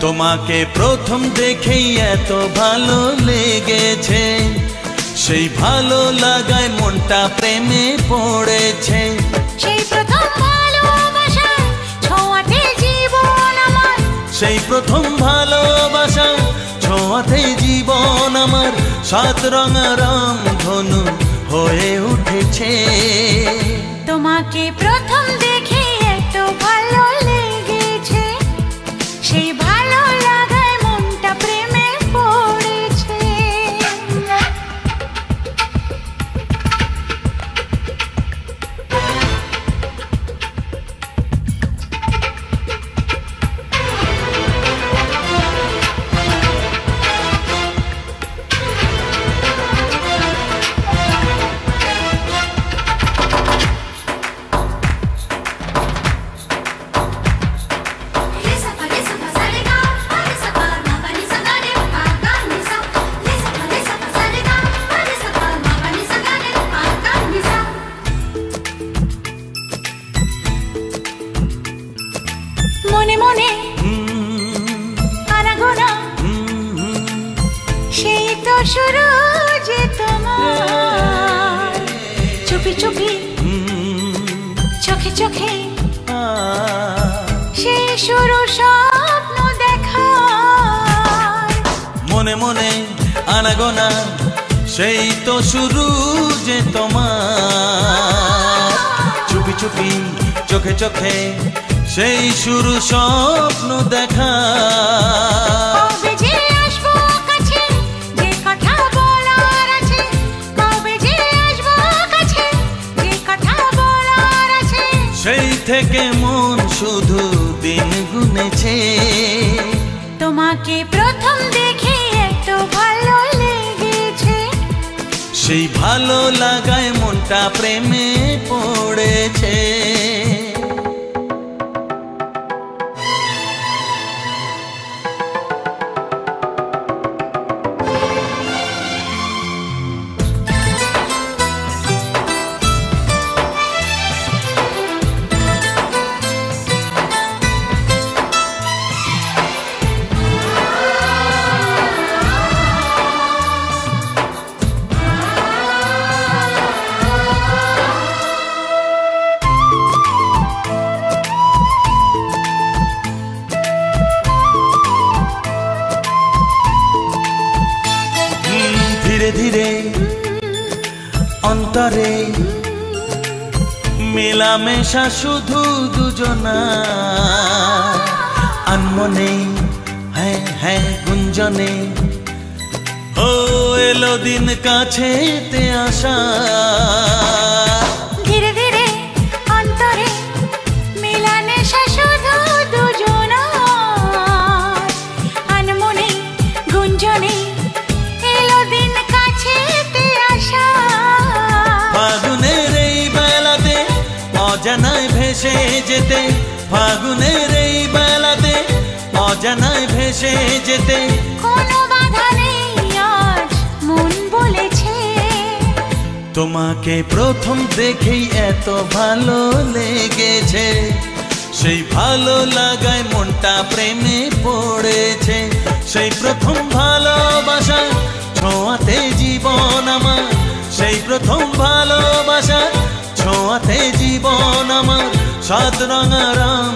তোমাকে প্রথম দেখেই এত ভালো লেগেছে, সেই ভালো লাগায় মনটা প্রেমে পড়েছে। সেই প্রথম ভালোবাসা ছোঁয়াতে জীবন আমার, সেই প্রথম ভালোবাসা ছোঁয়াতে জীবন আমার, সাত রঙা রামধনু হয়ে উঠেছে। তোমাকে প্রথম দেখে এত ভালো লেগেছে, সেই ভালো লাগায় মনটা প্রেমে পড়েছে। মনে মনে আনাগোনা, সেই তো শুরু যে তোমার, চুপি চুপি চোখে চোখে সেই শুরু স্বপ্ন দেখা। মনে মনে আনাগোনা, সেই তো শুরু যে তোমার, চুপি চুপি চোখে চোখে সেই শুরু স্বপ্ন দেখা। কবে যে আসবো কাছে, যে কথা বলার আছে, কবে যে আসবো কাছে, যে কথা বলার আছে, সেই থেকে মন শুধু দিন গুনেছে। তোমাকে প্রথম দেখে এত ভালো লেগেছে, সেই ভালো লাগায় মনটা প্রেমে পড়েছে। ধীরে ধীরে অন্তরে মেলামেশা শুধু দুজনা, আনমনে হ্যাঁ হ্যাঁ গুঞ্জনে ও এলো দিন কাছেতে আসা। ধীরে ধীরে অন্তরে মেলামেশা শুধু দুজনা, আনমনে গুঞ্জনে এলো দিন কাছেতে আসা। ফাগুনের এই বেলাতে অজানায় ভেসে যেতে, ফাগুনের এই বেলাতে অজানায় ভেসে যেতে, কোনো বাধা নেই আজ মন বলেছে। তোমাকে প্রথম দেখেই এত ভালো লেগেছে, সেই ভালো লাগায় মনটা প্রেমে পড়েছে। সেই প্রথম ভালোবাসা ছোঁয়াতে জীবন আমার, সেই প্রথম ভালোবাসা ছোঁয়াতে জীবন আমার, সাত রঙা রাম